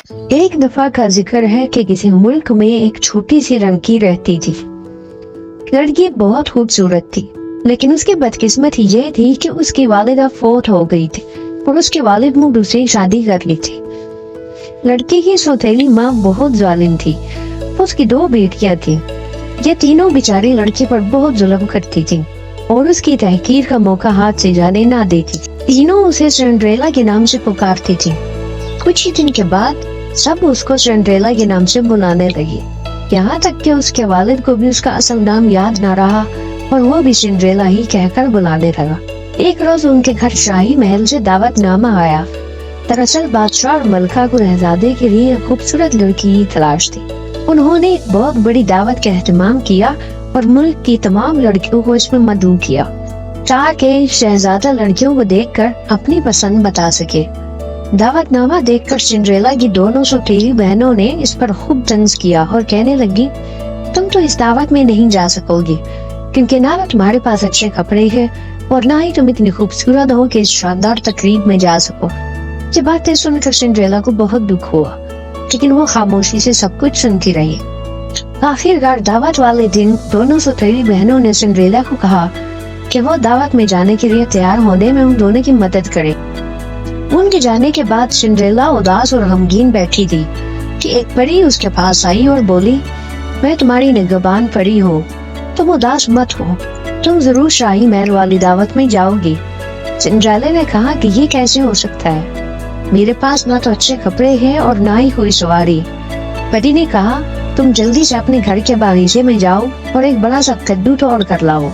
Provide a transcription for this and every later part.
एक दफा का जिक्र है कि किसी मुल्क में एक छोटी सी लड़की रहती थी। लड़की बहुत खूबसूरत थी, लेकिन उसकी बदकिस्मती ये थी कि उसकी वालिदा फौत हो गई थी और उसके वालिद ने दूसरी शादी कर ली थी। लड़की की सौतेली माँ बहुत जालिम थी। उसकी 2 बेटियां थी। ये तीनों बेचारी लड़की पर बहुत जुल्म करती थी और उसकी तहकीर का मौका हाथ से जाने ना देती। तीनों उसे सिंड्रेला के नाम से पुकारती थी। कुछ ही दिन के बाद सब उसको सिंड्रेला के नाम से बुलाने लगी, यहाँ तक कि उसके वालिद को भी उसका असल नाम याद ना रहा और वो भी सिंड्रेला ही कहकर बुलाने लगा। एक रोज उनके घर शाही महल से दावतनामा आया। दरअसल बादशाह और मलका को रहजादे के लिए खूबसूरत लड़की की तलाश थी। उन्होंने एक बहुत बड़ी दावत का एहतमाम किया और मुल्क की तमाम लड़कियों को इसमें मदऊ किया ताकि शहजादा लड़कियों को देखकर अपनी पसंद बता सके। दावतनामा देखकर सिंड्रेला की दोनों सौतेली बहनों ने इस पर खूब तंज किया और कहने लगी, तुम तो इस दावत में नहीं जा सकोगी क्योंकि ना तुम्हारे पास अच्छे कपड़े हैं और ना ही तुम इतनी खूबसूरत हो कि इस शानदार तकरीब में जा सको। ये बातें सुनकर सिंड्रेला को बहुत दुख हुआ, लेकिन वो खामोशी से सब कुछ सुनती रही। आखिरकार दावत वाले दिन दोनों सौतेली बहनों ने सिंड्रेला को कहा कि वो दावत में जाने के लिए तैयार होने में उन दोनों की मदद करे। उनके जाने के बाद सिंड्रेला उदास और गमगीन बैठी थी कि एक परी उसके पास आई और बोली, मैं तुम्हारी निगहबान परी हूँ, तुम उदास मत हो, तुम जरूर शाही महल वाली दावत में जाओगी। सिंड्रेला ने कहा कि ये कैसे हो सकता है, मेरे पास ना तो अच्छे कपड़े हैं और ना ही कोई सवारी। परी ने कहा, तुम जल्दी से अपने घर के बागीचे में जाओ और एक बड़ा सा कद्दू तोड़ कर लाओ।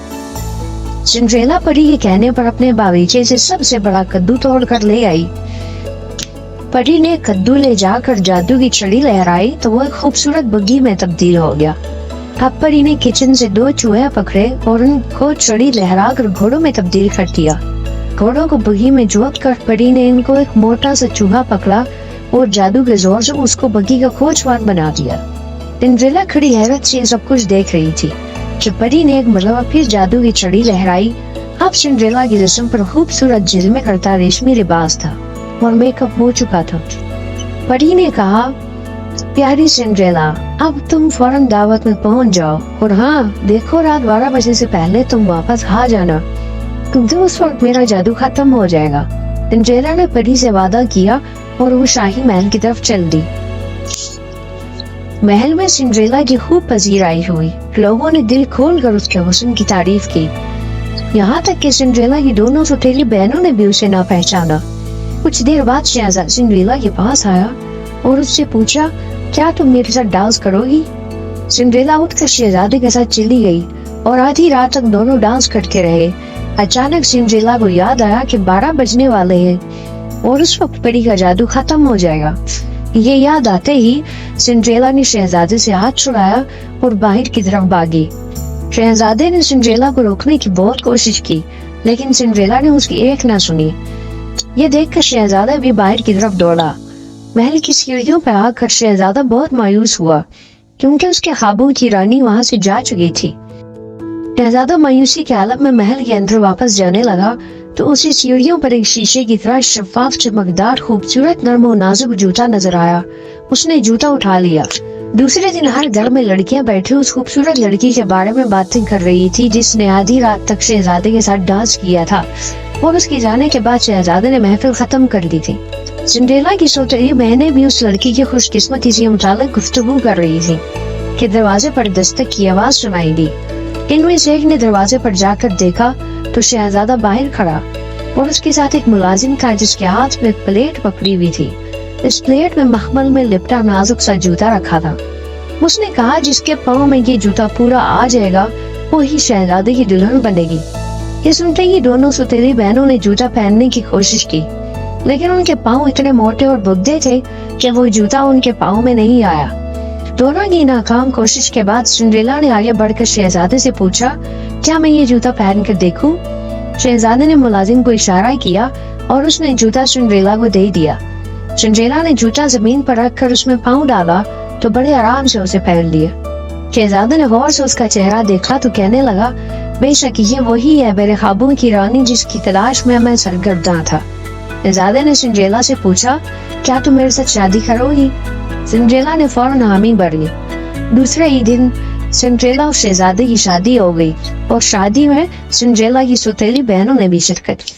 सिंड्रेला परी के कहने पर अपने बागीचे से सबसे बड़ा कद्दू तोड़ कर ले आई। परी ने कद्दू ले जाकर जादू की छड़ी लहराई तो वो एक खूबसूरत बग्घी में तब्दील हो गया। अब परी ने किचन से 2 चूहे पकड़े और उनको छड़ी लहरा कर घोड़ों में तब्दील कर दिया। घोड़ों को बग्घी में जोत कर परी ने इनको एक मोटा सा चूहा पकड़ा और जादू के जोर से उसको बग्घी का खोजवान बना दिया। सिंड्रेला खड़ी हैरत से सब कुछ देख रही थी। जब परी ने एक मरतबा फिर जादू की छड़ी लहराई, अब सिंड्रेला की जिस्म पर खूबसूरत जिल्मे करता रेशमी लिबास था और मेकअप हो चुका था। परी ने कहा, प्यारी सिंड्रेला, अब तुम फौरन दावत में पहुंच जाओ और हाँ देखो, रात 12 बजे से पहले तुम वापस आ जाना क्योंकि उस वक्त मेरा जादू खत्म हो जाएगा। सिंड्रेला ने परी से वादा किया और वो शाही महल की तरफ चल दी। महल में सिंड्रेला की खूब पजीराई हुई। लोगों ने दिल खोलकर उसके हुस्न की तारीफ की, यहाँ तक कि सिंड्रेला की दोनों सौतेली बहनों ने भी उसे ना पहचाना। कुछ देर बाद शहजादा सिंड्रेला के पास आया और उससे पूछा, क्या तुम मेरे साथ डांस करोगी? सिंड्रेला उठकर शहजादे के साथ चली गई और आधी रात तक दोनों डांस करते रहे। अचानक सिंड्रेला को याद आया कि 12 बजने वाले हैं और उस वक्त परी का जादू खत्म हो जाएगा। ये याद आते ही सिंड्रेला ने शहजादे से हाथ छुड़ाया और बाहर की तरफ भागी। शहजादे ने सिंड्रेला को रोकने की बहुत कोशिश की, लेकिन सिंड्रेला ने उसकी एक ना सुनी। ये देखकर शहजादा भी बाहर की तरफ दौड़ा। महल की सीढ़ियों पर आकर शहजादा बहुत मायूस हुआ क्योंकि उसके ख्वाबों की रानी वहां से जा चुकी थी। शहजादा मायूसी के आलम में महल के अंदर वापस जाने लगा तो उसे सीढ़ियों पर एक शीशे की तरह शफाफ चमकदार खूबसूरत नर्म और नाजुक जूता नजर आया। उसने जूता उठा लिया। दूसरे दिन हर घर में लड़कियां बैठी उस खूबसूरत लड़की के बारे में बातें कर रही थी जिसने आधी रात तक शहजादे के साथ डांस किया था और उसके जाने के बाद शहजादे ने महफिल खत्म कर दी थी। सिंड्रेला की सौतेली बहनें भी उस लड़की की खुशकिस्मती से मुताल्लिक गुफ्तगू कर रही थी कि दरवाजे पर दस्तक की आवाज सुनाई दी। इनमें से एक ने दरवाजे पर जाकर देखा तो शहजादा बाहर खड़ा और उसके साथ एक मुलाजिम था जिसके हाथ में एक प्लेट पकड़ी हुई थी। इस प्लेट में मखमल में लिपटा नाजुक सा जूता रखा था। उसने कहा, जिसके पाँव में ये जूता पूरा आ जाएगा वो ही शहजादे की दुल्हन बनेगी। ये सुनते ही दोनों सौतेली बहनों ने जूता पहनने की कोशिश की, लेकिन उनके पाँव इतने मोटे और बुगदे थे कि वो जूता उनके पाँव में नहीं आया। दोनों की नाकाम कोशिश के बाद सिंड्रेला ने आगे बढ़कर शहजादे से पूछा, क्या मैं ये जूता पहन कर देखूं? शहजादे ने मुलाजिम को इशारा किया और उसने जूता सिंड्रेला को दे दिया। सिंड्रेला ने जूता जमीन पर रखकर उसमें पाँव डाला तो बड़े आराम से उसे पहन लिया। शहजादे ने गौर से उसका चेहरा देखा तो कहने लगा, बेशक ये वही है मेरे ख्वाबों की रानी जिसकी तलाश में मैं सरगर्दा था। शहजादे ने सिंड्रेला से पूछा, کیا تم میرے ساتھ شادی کرو گی؟ سنڈریلا نے فوراً حامی بھر لی۔ دوسرے ہی دن سنڈریلا اور شہزادے کی شادی ہو گئی اور شادی میں سنڈریلا کی سوتیلی بہنوں نے بھی شرکت کی۔